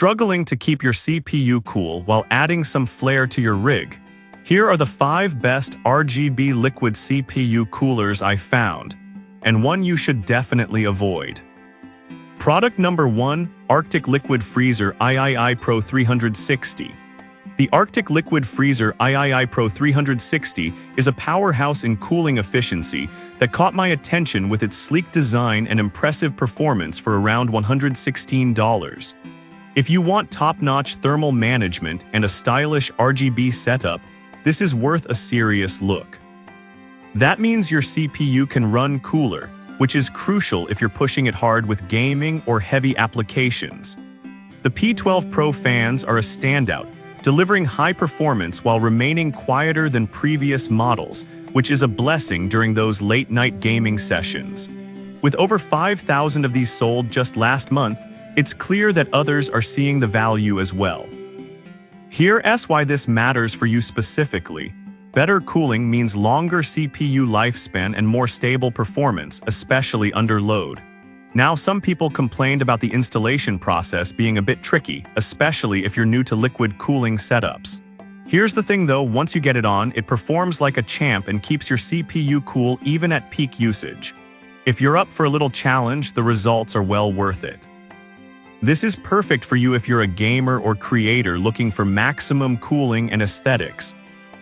Struggling to keep your CPU cool while adding some flair to your rig? Here are the 5 best RGB liquid CPU coolers I found, and one you should definitely avoid. Product number 1, Arctic Liquid Freezer III Pro 360. The Arctic Liquid Freezer III Pro 360 is a powerhouse in cooling efficiency that caught my attention with its sleek design and impressive performance for around $116. If you want top-notch thermal management and a stylish RGB setup, this is worth a serious look. That means your CPU can run cooler, which is crucial if you're pushing it hard with gaming or heavy applications. The P12 Pro fans are a standout, delivering high performance while remaining quieter than previous models, which is a blessing during those late-night gaming sessions. With over 5,000 of these sold just last month, it's clear that others are seeing the value as well. Here's why this matters for you specifically. Better cooling means longer CPU lifespan and more stable performance, especially under load. Now, some people complained about the installation process being a bit tricky, especially if you're new to liquid cooling setups. Here's the thing though, once you get it on, it performs like a champ and keeps your CPU cool even at peak usage. If you're up for a little challenge, the results are well worth it. This is perfect for you if you're a gamer or creator looking for maximum cooling and aesthetics.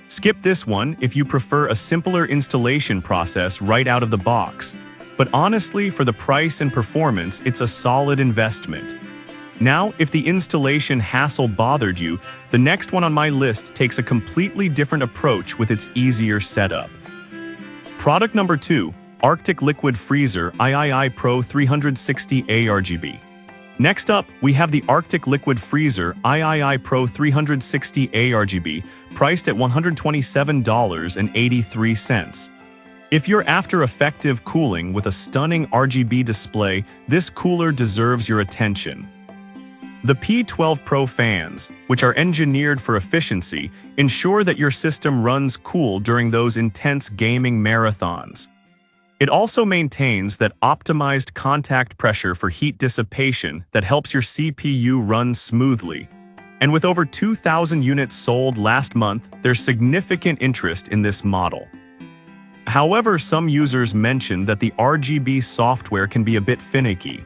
Skip this one if you prefer a simpler installation process right out of the box. But honestly, for the price and performance, it's a solid investment. Now, if the installation hassle bothered you, the next one on my list takes a completely different approach with its easier setup. Product number 2, Arctic Liquid Freezer III Pro 360 ARGB. Next up, we have the Arctic Liquid Freezer III Pro 360 ARGB, priced at $127.83. If you're after effective cooling with a stunning RGB display, this cooler deserves your attention. The P12 Pro fans, which are engineered for efficiency, ensure that your system runs cool during those intense gaming marathons. It also maintains that optimized contact pressure for heat dissipation that helps your CPU run smoothly. And with over 2,000 units sold last month, there's significant interest in this model. However, some users mentioned that the RGB software can be a bit finicky.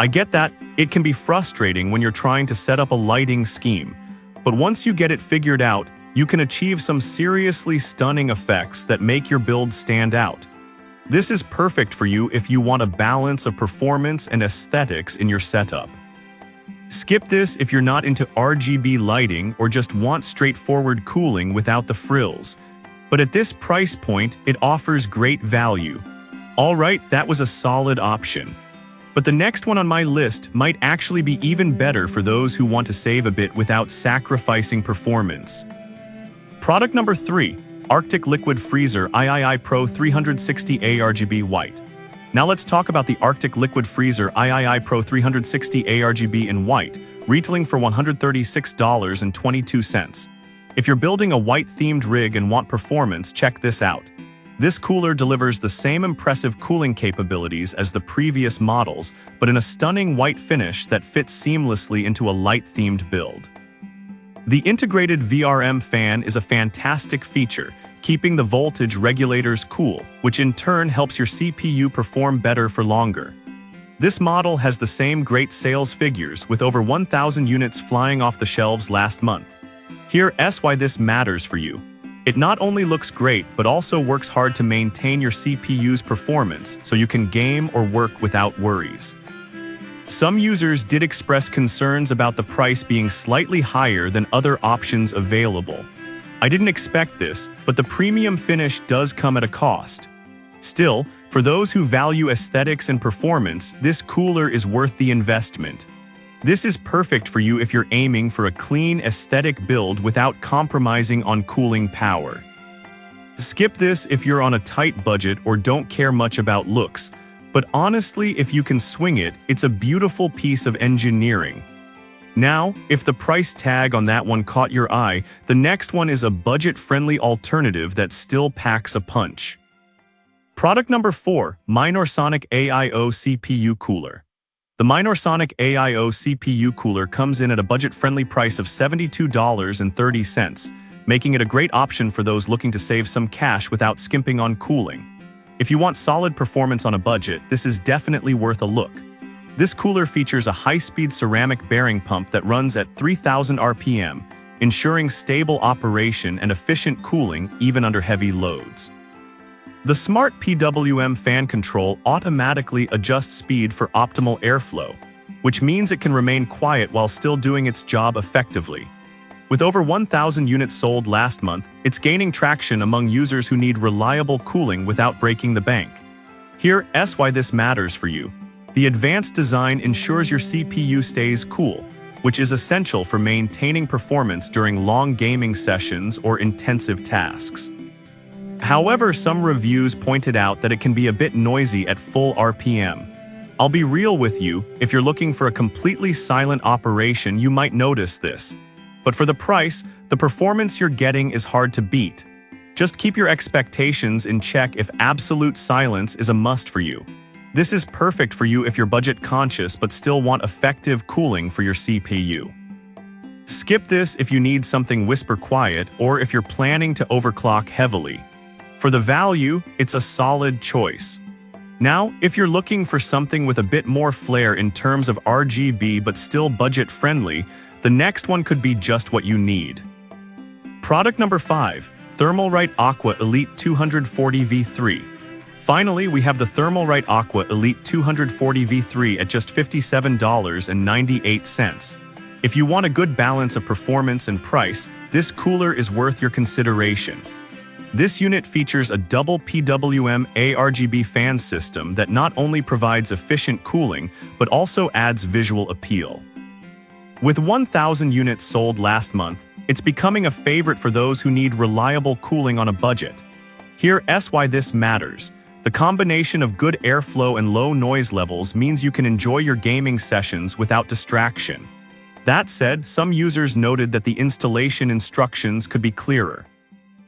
I get that. It can be frustrating when you're trying to set up a lighting scheme, but once you get it figured out, you can achieve some seriously stunning effects that make your build stand out. This is perfect for you if you want a balance of performance and aesthetics in your setup. Skip this if you're not into RGB lighting or just want straightforward cooling without the frills. But at this price point, it offers great value. Alright, that was a solid option. But the next one on my list might actually be even better for those who want to save a bit without sacrificing performance. Product number 3, Arctic Liquid Freezer III Pro 360 ARGB White. Now let's talk about the Arctic Liquid Freezer III Pro 360 ARGB in white, retailing for $136.22. If you're building a white-themed rig and want performance, check this out. This cooler delivers the same impressive cooling capabilities as the previous models, but in a stunning white finish that fits seamlessly into a light-themed build. The integrated VRM fan is a fantastic feature, keeping the voltage regulators cool, which in turn helps your CPU perform better for longer. This model has the same great sales figures, with over 1,000 units flying off the shelves last month. Here's why this matters for you. It not only looks great, but also works hard to maintain your CPU's performance so you can game or work without worries. Some users did express concerns about the price being slightly higher than other options available. I didn't expect this, but the premium finish does come at a cost. Still, for those who value aesthetics and performance, this cooler is worth the investment. This is perfect for you if you're aiming for a clean, aesthetic build without compromising on cooling power. Skip this if you're on a tight budget or don't care much about looks. But honestly, if you can swing it, it's a beautiful piece of engineering. Now, if the price tag on that one caught your eye, the next one is a budget-friendly alternative that still packs a punch. Product number 4, Minorsonic AIO CPU Cooler. The Minorsonic AIO CPU cooler comes in at a budget-friendly price of $72.30, making it a great option for those looking to save some cash without skimping on cooling. If you want solid performance on a budget, this is definitely worth a look. This cooler features a high-speed ceramic bearing pump that runs at 3,000 RPM, ensuring stable operation and efficient cooling even under heavy loads. The smart PWM fan control automatically adjusts speed for optimal airflow, which means it can remain quiet while still doing its job effectively. With over 1,000 units sold last month, it's gaining traction among users who need reliable cooling without breaking the bank. Here's why this matters for you. The advanced design ensures your CPU stays cool, which is essential for maintaining performance during long gaming sessions or intensive tasks. However, some reviews pointed out that it can be a bit noisy at full RPM. I'll be real with you, if you're looking for a completely silent operation, you might notice this. But for the price, the performance you're getting is hard to beat. Just keep your expectations in check if absolute silence is a must for you. This is perfect for you if you're budget conscious but still want effective cooling for your CPU. Skip this if you need something whisper quiet or if you're planning to overclock heavily. For the value, it's a solid choice. Now, if you're looking for something with a bit more flair in terms of RGB but still budget-friendly, the next one could be just what you need. Product number 5, Thermaltake Aqua Elite 240 V3. Finally, we have the Thermaltake Aqua Elite 240 V3 at just $57.98. If you want a good balance of performance and price, this cooler is worth your consideration. This unit features a double PWM ARGB fan system that not only provides efficient cooling, but also adds visual appeal. With 1,000 units sold last month, it's becoming a favorite for those who need reliable cooling on a budget. Here's why this matters. The combination of good airflow and low noise levels means you can enjoy your gaming sessions without distraction. That said, some users noted that the installation instructions could be clearer.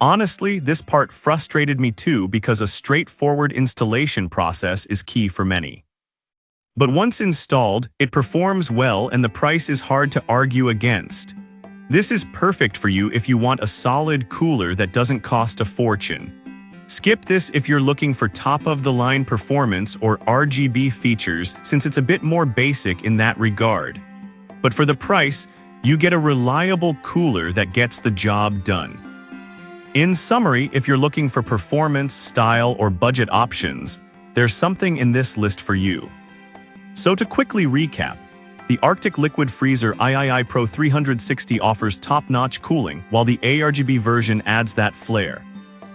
Honestly, this part frustrated me too because a straightforward installation process is key for many. But once installed, it performs well and the price is hard to argue against. This is perfect for you if you want a solid cooler that doesn't cost a fortune. Skip this if you're looking for top-of-the-line performance or RGB features since it's a bit more basic in that regard. But for the price, you get a reliable cooler that gets the job done. In summary, if you're looking for performance, style, or budget options, there's something in this list for you. So to quickly recap, the Arctic Liquid Freezer III Pro 360 offers top-notch cooling, while the ARGB version adds that flair.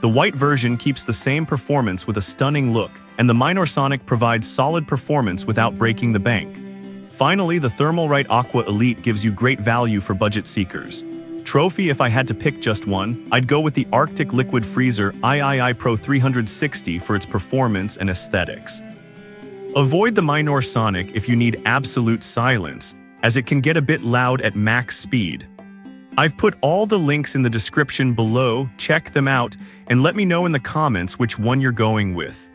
The white version keeps the same performance with a stunning look, and the Minorsonic provides solid performance without breaking the bank. Finally, the Thermaltake Aqua Elite gives you great value for budget seekers. Trophy, if I had to pick just one, I'd go with the Arctic Liquid Freezer III Pro 360 for its performance and aesthetics. Avoid the Minorsonic if you need absolute silence, as it can get a bit loud at max speed. I've put all the links in the description below, check them out, and let me know in the comments which one you're going with.